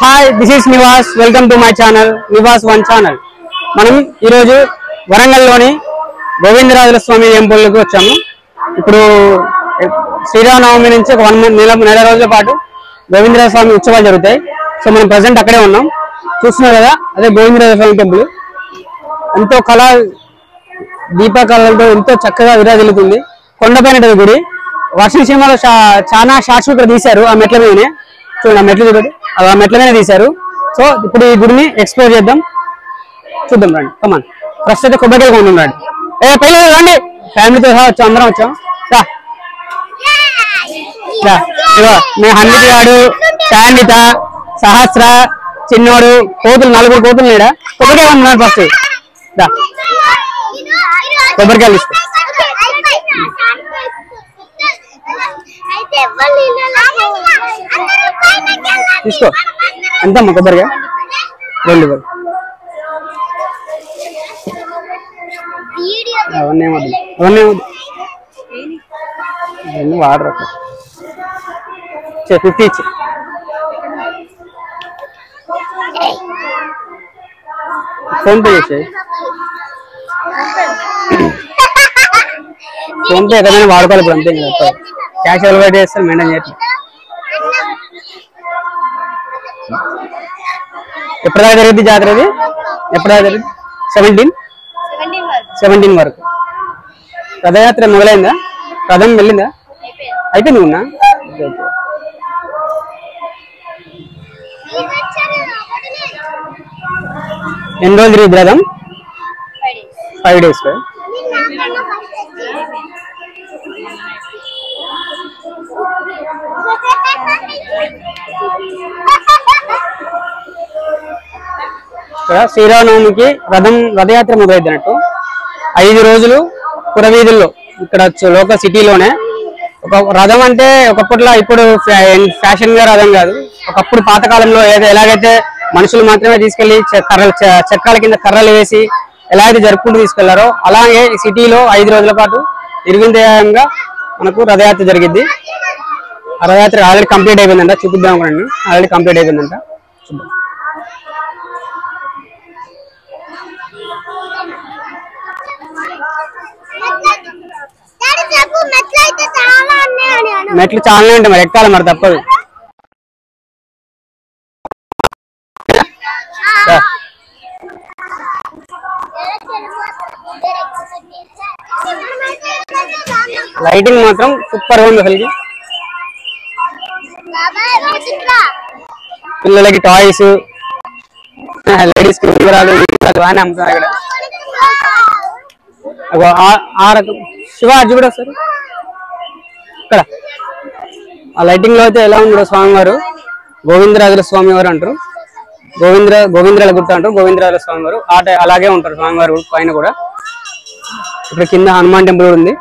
Hi this is Nivas welcome to my channel Nivas one channel. మనం ఈరోజు వరంగల్లోని గోవిందరాజుల స్వామి టెంపుల్కి వచ్చాము. ఇప్పుడు శ్రీరామనవమి నుంచి ఒక నెల రోజుల పాటు గోవిందరాజ స్వామి ఉత్సవాలు జరుగుతాయి. సో మనం ప్రజెంట్ అక్కడే ఉన్నాం, చూస్తున్నారు కదా, అదే గోవిందరాజ స్వామి టెంపుల్. ఎంతో కళా దీపకాలతో ఎంతో చక్కగా విరాజిల్లుతుంది. కొండపైన గుడి. వర్షం సినిమాలో చాలా షార్ట్స్ ఇక్కడ తీశారు. ఆ మెట్ల మీదనే చూడండి, ఆ మెట్లు చూడండి, ఆ మెట్ల మీద తీశారు. సో ఇప్పుడు ఈ గుడిని ఎక్స్ప్లోర్ చేద్దాం, చూద్దాం రండి. కమాన్. ఫస్ట్ అయితే కొబ్బరికాయలు కొంటున్నాడు. పిల్లలు రండి, ఫ్యామిలీతో సహా వచ్చాం, అందరం వచ్చాం. మేము హన్విత్ గాడు, శాండిత, సహస్ర, చిన్నోడు, కోతులు 4 కోతులు లేడా. కొబ్బరికాయ కొంటున్నాడు. ఫస్ట్ కొబ్బరికాయలు తీసుకో. ఎంతమ్మా కొబ్బరికాయ? 2. అవన్నీ వాటర్ 50 ఇచ్చి. ఫోన్ పే చేసేది. ఫోన్ పే ఎక్కడైనా వాడుకోవాలి ఇప్పుడు, అంతే కదా. క్యాష్ అలవాటు చేస్తారు, మెయింటైన్ చేయట్లేదు. ఎప్పటిదాకా జరిగింది జాతర? ఇది ఎప్పటిదాకా జరిగింది? 17 వరకు. రథయాత్ర మొదలైందా? రథం వెళ్ళిందా? అయిపోయింది. ఉన్నా ఎన్ని రోజులు తిరిగి రథం? 5 days. శ్రీరామనవమికి రథయాత్ర మొదలైంది అన్నట్టు. 5 రోజులు పురవీధుల్లో ఇక్కడ లోకల్ సిటీలోనే. ఒక రథం అంటే ఒకప్పట్లో, ఇప్పుడు ఫ్యాషన్ గా రథం కాదు. ఒకప్పుడు పాతకాలంలో ఎలాగైతే మనుషులు మాత్రమే తీసుకెళ్లి చక్రాల కింద కర్రలు వేసి ఎలాగైతే జరుపుకుంటూ తీసుకెళ్లారో, అలాగే ఈ సిటీలో 5 రోజుల పాటు నిర్వింధ్యంగా మనకు రథయాత్ర జరిగింది. ఆ రథయాత్ర ఆల్రెడీ కంప్లీట్ అయిపోయిందంట, చూపిద్దాం అనుకోండి. ఆల్రెడీ కంప్లీట్ అయిపోయిందంట, చూద్దాం. మెట్లు చాలా ఉంటాయి, మరి ఎక్కాలి, మరి తప్పదు. లైటింగ్ మాత్రం సూపర్ గా ఉంది అసలుకి. పిల్లలకి టాయ్స్, లేడీస్ కి వివరాలు బాగానే అమ్ముతున్నారు ఇక్కడ. ఆ రకం శివాజీ కూడా వస్తారు ఇక్కడ. ఆ లైటింగ్ లో అయితే ఎలా ఉంది స్వామివారు, గోవిందరాజుల స్వామి వారు అంటారు. గోవిందరాల గుట్ట అంటారు, గోవిందరాజుల స్వామి వారు. అలాగే ఉంటారు స్వామివారు పైన కూడా. ఇక్కడ కింద హనుమాన్ టెంపుల్ ఉంది.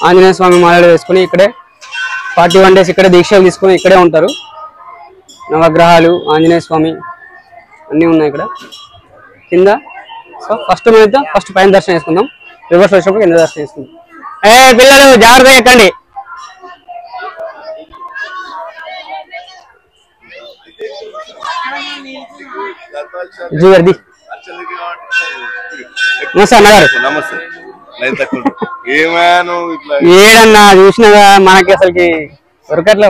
ఆంజనేయ స్వామి మాలలు వేసుకుని ఇక్కడే 41 days ఇక్కడే దీక్షలు తీసుకుని ఇక్కడే ఉంటారు. నవగ్రహాలు, ఆంజనేయ స్వామి అన్నీ ఉన్నాయి ఇక్కడ కింద. సో ఫస్ట్ పైన దర్శనం చేసుకుందాం, రివర్స్ వచ్చినప్పుడు కింద దర్శనం చేసుకుందాం. పిల్లలు జాగ్రత్తగా ఎక్కండి. ఏడన్నా చూసినగా మనకి అసలుకి వర్కర్లే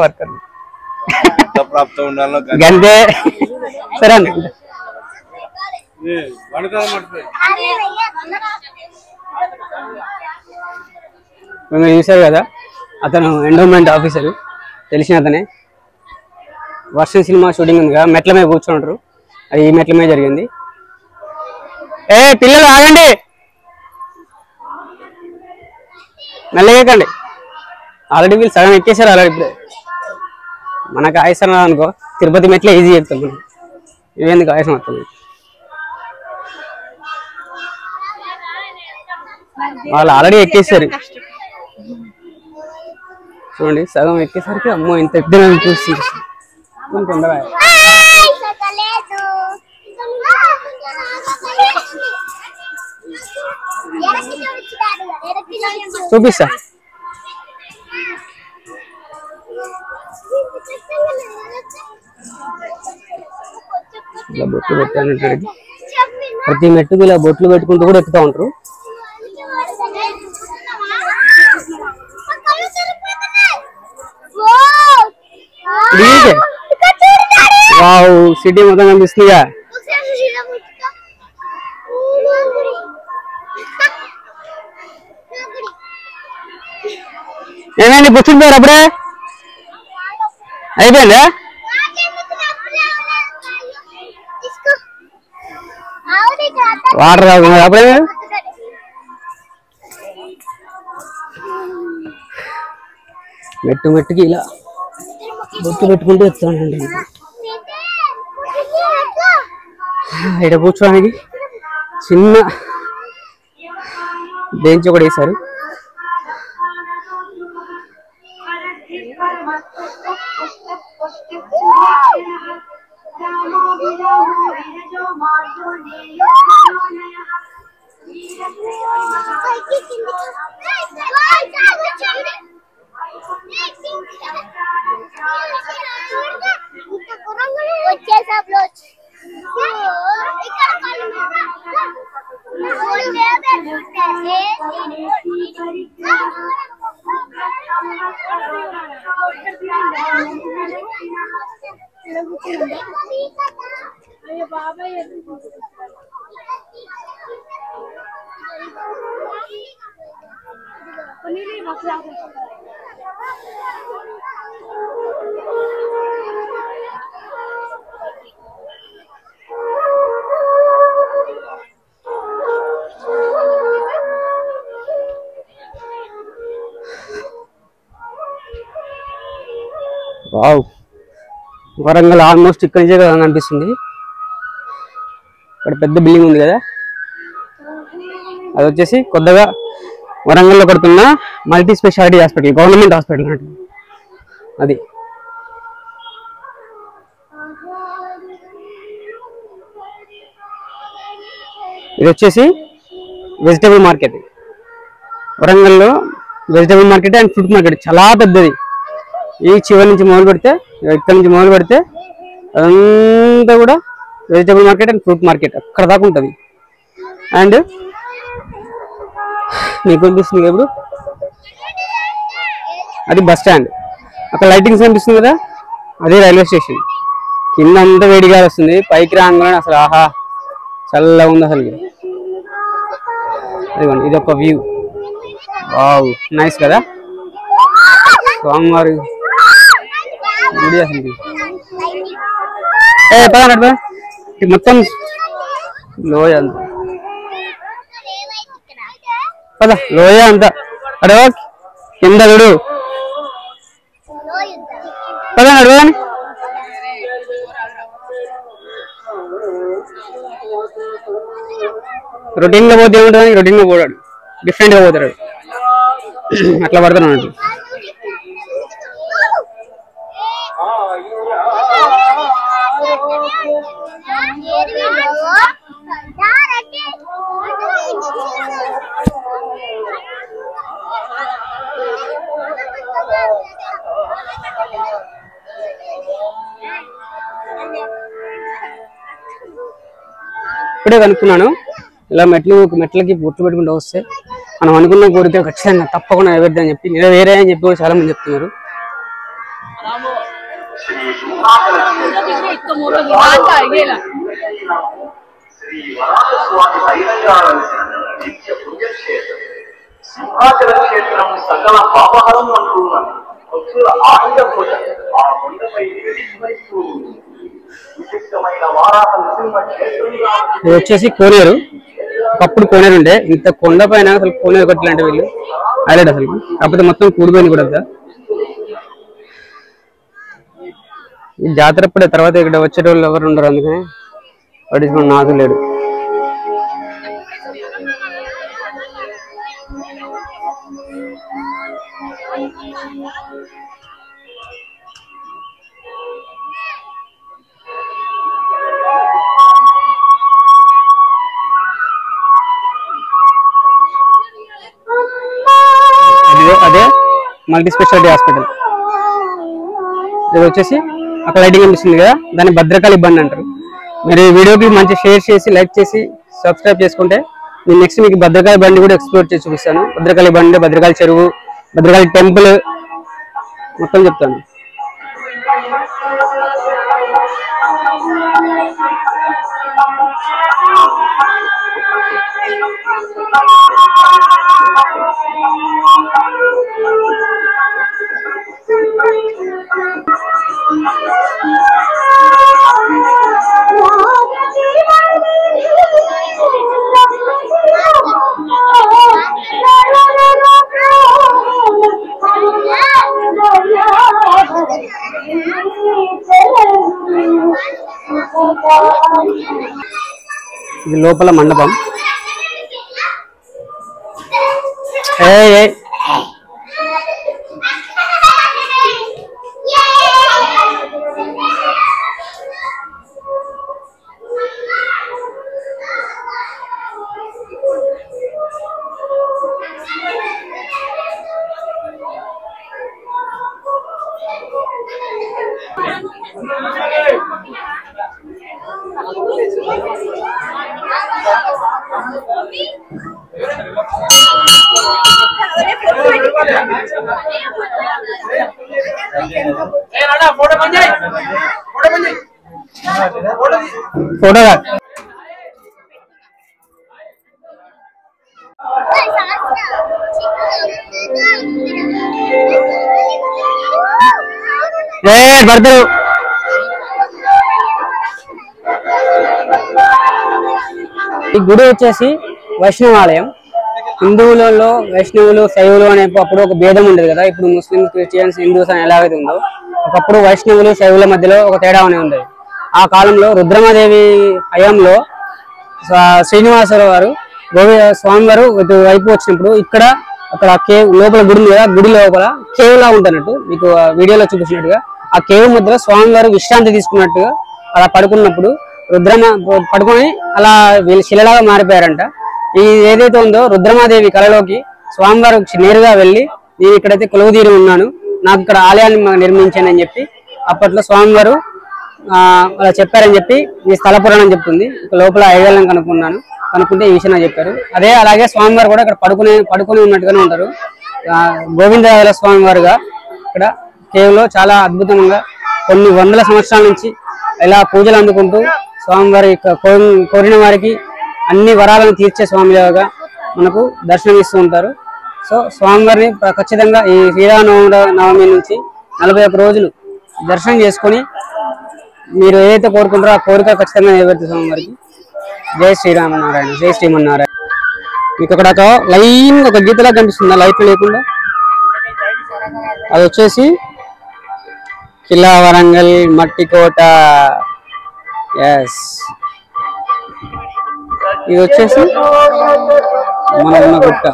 గంతే. సరే అండి, మేము చూసారు కదా, అతను ఎండోమెంట్ ఆఫీసరు, తెలిసిన అతనే. వర్షం సినిమా షూటింగ్ ఉంది కదా, మెట్ల మీద కూర్చొని ఉంటారు. అది ఈ మెట్ల మీద జరిగింది. పిల్లలు ఆగండి, మెల్లగెక్కండి. ఆల్రెడీ వీళ్ళు సగం ఎక్కేసారు ఆల్రెడీ. ఇప్పుడే మనకు ఆయాసం అనుకో, తిరుపతి మెట్లే ఈజీ ఎక్కుతాం మనం. ఇవేందుకు ఆయాసం వస్తుంది? వాళ్ళు ఆల్రెడీ ఎక్కేసారు. చూడండి, సగం ఎక్కేసరికి అమ్మో ఇంత ఎత్తున చూసి తొందరగా చూపిస్తా. ఇలా బొట్లు పెట్టాను. ప్రతి మెట్టుకు ఇలా బొట్లు పెట్టుకుంటూ కూడా ఎక్కుతూ ఉంటారు. వావ్, సిటీ మొత్తం కనిపిస్తుందిగా. ఏమైంది కూర్చుంటారు అప్పుడే అయిపోయిందా? వాటర్ తాగుతున్నారు అప్పుడే. మెట్టు మెట్టుకి ఇలా బొట్టు పెట్టుకుంటూ వస్తానండి. ఇక్కడ కూర్చోడానికి చిన్న బెంచ్ కూడా వేశారు. వావ్, వరంగల్ ఆల్మోస్ట్ ఇక్కడి నుంచే కదా కనిపిస్తుంది. ఇక్కడ పెద్ద బిల్డింగ్ ఉంది కదా, అది వచ్చేసి కొత్తగా వరంగల్లో కడుతున్న multi speciality hospital, government hospital అంటే అది. ఇది వచ్చేసి వెజిటబుల్ మార్కెట్. వరంగల్లో vegetable market and fruit market చాలా పెద్దది. ఈ చివరి నుంచి మొదలు పెడితే, ఇక్కడ నుంచి మొదలు పెడితే అదంతా కూడా vegetable market and fruit market అక్కడ దాకా ఉంటుంది. అండ్ మీకు కనిపిస్తుంది ఇప్పుడు అది బస్ స్టాండ్. అక్కడ లైటింగ్స్ కనిపిస్తుంది కదా, అదే రైల్వే స్టేషన్. కింద అంతా వేడిగా వస్తుంది, పైకి రాగానే అసలు ఆహా చల్లగా ఉంది అసలు. అదిగోండి, ఇది ఒక వ్యూ. వావ్, నైస్ కదా. స్వామివారి గుడి అసలు పదనట్టు మొత్తం లోయ అంతా, పద లోయ అంతా అడే కింద చూడు. పద నడవని. రొటీన్ గా పోతే ఏముంటుంది, రొటీన్ గా పోడాడు, డిఫరెంట్ గా పోతాడు, అట్లా పడతాను అన్నట్టు. ఇప్పుడే కనుక్కున్నాను, ఇలా మెట్లకి బొట్లు పెట్టుకుంటూ వస్తే మనం అనుకున్న కోరిక ఖచ్చితంగా తప్పకుండా నెరవేరుతుందని చెప్పి, నెరవేరే అని చెప్పి కూడా చాలా మంది చెప్తున్నారు. సింహాచల క్షేత్రం సకల పాపహరం అంటున్నాను. భక్తుల ఆనంద పూజ ఆ కొండపై వెలిగిస్తూ విశిష్టమైన వారాహ నృసింహ క్షేత్రంగా. ఇది వచ్చేసి కోనేరు. ఒకప్పుడు కోనేరు ఉండే, ఇంత కొండ పైన అసలు కోనేరు కట్టాలంటే వీళ్ళు హైలైట్ అసలు. కాకపోతే మొత్తం కూడిపోయింది కూడా. ఈ జాతర పడే తర్వాత ఇక్కడ వచ్చేటోళ్ళు ఎవరు ఉండరు, అందుకని పట్టించుకుని నాకు లేడు. అదే మల్టీ స్పెషాలిటీ హాస్పిటల్. ఇది వచ్చేసి అక్కడ లైటింగ్ కనిపిస్తుంది కదా, దాన్ని భద్రకాళి బండి అంటారు. మీరు ఈ వీడియోకి మంచి షేర్ చేసి లైక్ చేసి సబ్స్క్రైబ్ చేసుకుంటే నేను నెక్స్ట్ మీకు భద్రకాళి బండి కూడా ఎక్స్ప్లోర్ చేసి చూపిస్తాను. భద్రకాళి బండి, భద్రకాళి చెరువు, భద్రకాళి టెంపుల్ మొత్తం చెప్తాను. ఇది లోపల మండపం. ఫోటో పడతారు. ఈ గుడి వచ్చేసి వైష్ణవాలయం. హిందువులలో వైష్ణవులు, శైవులు అనే అప్పుడు ఒక భేదం ఉండేది కదా. ఇప్పుడు ముస్లిమ్స్, క్రిస్టియన్స్, హిందూస్ అని ఎలాగైతే ఉందో ఒకప్పుడు వైష్ణవులు, శైవుల మధ్యలో ఒక తేడా అనేది ఉండేది. ఆ కాలంలో రుద్రమాదేవి హయాంలో శ్రీనివాసరావు వారు స్వామివారు వైపు వచ్చినప్పుడు ఇక్కడ అక్కడ కేవ్ లోపల గుడి ఉంది కదా, గుడి లోపల కేవ్ లా ఉంటున్నట్టు మీకు వీడియోలో చూపించినట్టుగా ఆ కేవ్ మధ్యలో స్వామివారు విశ్రాంతి తీసుకున్నట్టుగా అలా పడుకున్నప్పుడు పడుకొని అలా వీళ్ళు శిలలాగా మారిపోయారంట. ఈ ఏదైతే ఉందో రుద్రమాదేవి కళలోకి స్వామివారు నేరుగా వెళ్ళి నేను ఇక్కడైతే కొలువుదీరి ఉన్నాను, నాకు ఇక్కడ ఆలయాన్ని నిర్మించాను అని చెప్పి అప్పట్లో స్వామివారు అలా చెప్పారని చెప్పి ఈ స్థల పురాణం చెప్తుంది. లోపల ఐడియాలను కనుక్కుంటే ఈ విషయం నాకు చెప్పారు. అలాగే స్వామివారు కూడా ఇక్కడ పడుకొని ఉన్నట్టుగానే ఉంటారు. గోవిందరాజుల స్వామివారుగా ఇక్కడ కేవలో చాలా అద్భుతంగా కొన్ని వందల సంవత్సరాల నుంచి ఇలా పూజలు అందుకుంటూ స్వామివారి కోరిన వారికి అన్ని వరాలను తీర్చే స్వామిలాగా మనకు దర్శనమిస్తూ ఉంటారు. సో స్వామివారిని ఖచ్చితంగా ఈ శ్రీరామనవమి నుంచి 41 రోజులు దర్శనం చేసుకొని మీరు ఏదైతే కోరుకుంటారో ఆ కోరిక ఖచ్చితంగా నెరవేరుతుంది స్వామివారికి. జై శ్రీరామనారాయణ, జై శ్రీమన్నారాయణ. మీకు అక్కడ లైన్ ఒక గీతలా కనిపిస్తుంది లైట్లు లేకుండా, అది వచ్చేసి కిలా వరంగల్ మట్టికోట. ఎస్, ఇది వచ్చేసి మన ఉన్న గుట్ట.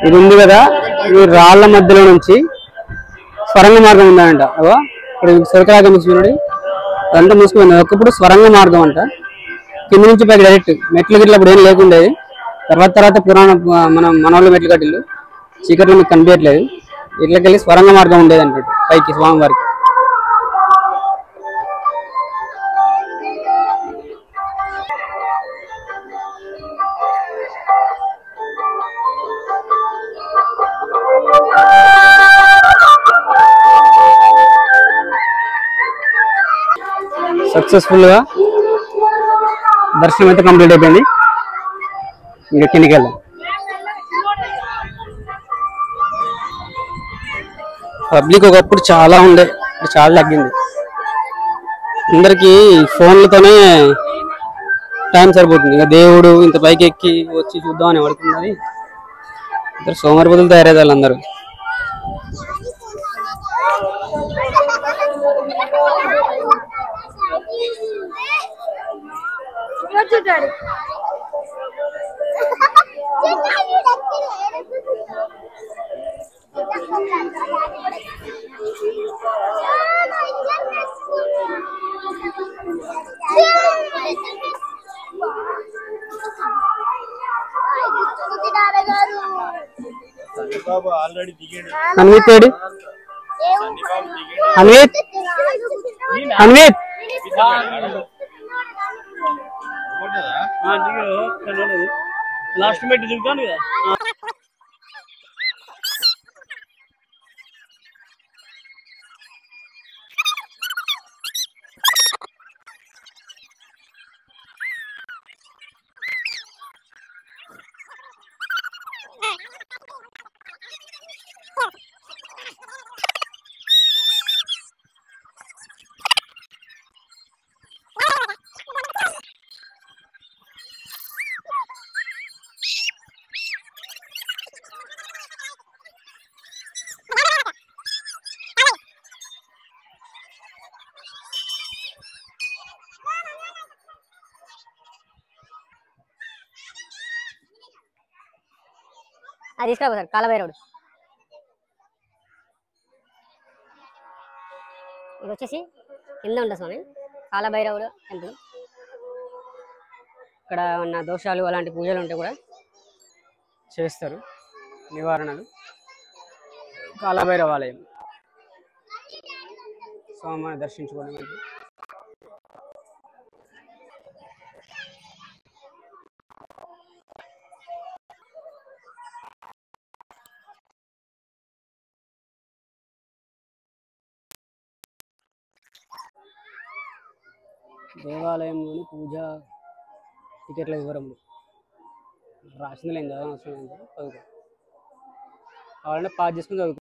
ఇది ఉంది కదా, ఈ రాళ్ల మధ్యలో నుంచి స్వరంగ మార్గం ఉందంట. ఇప్పుడు సొరకలా కనిపిస్తుంది, అదంతా మూసుకుపోయింది. ఒకప్పుడు స్వరంగ మార్గం అంట. కింద నుంచి పైకి డైరెక్ట్ మెట్లు గిట్ల అప్పుడు ఏం లేకుండేది. తర్వాత మనోళ్ళు మెట్లు కట్టిల్లు, చీకట్లో మీకు కనిపించట్లేదు. ఇట్లకెళ్ళి స్వరంగ మార్గం ఉండేది అన్నట్టు పైకి స్వామివారికి. సక్సెస్ఫుల్ గా దర్శనం అయితే కంప్లీట్ అయిపోయింది. ఇంకా కిందికి వెళ్దాం. పబ్లిక్ ఒకప్పుడు చాలా ఉండే, చాలా తగ్గింది. అందరికి ఫోన్లతోనే టైం సరిపోతుంది. ఇక దేవుడు ఇంత పైకి ఎక్కి వచ్చి చూద్దాం అని పడుతున్నది. ఇద్దరు సోమరిపోతులు తయారయ్యారు వాళ్ళందరూ. కనిపించాడు అన్విత్ అన్విత్ లాస్ట్ మెట్ దిగుతాను కదా. అది తీసుకురా సార్ కాలభైరవుడు. ఇది వచ్చేసి కింద ఉంటుంది స్వామి కాలభైరవుడు టెంపుల్. ఇక్కడ ఉన్న దోషాలు అలాంటి పూజలు ఉంటే కూడా చేస్తారు నివారణలు. కాలభైరవ ఆలయం స్వామిని దర్శించుకోవడం అంటే దేవాలయంలోని పూజా టికెట్ల వివరములు రాసింది లేదు చదవనవసరం లేదు, చదువుకో కావాలంటే పాస్ చేసుకుని చదువుకో.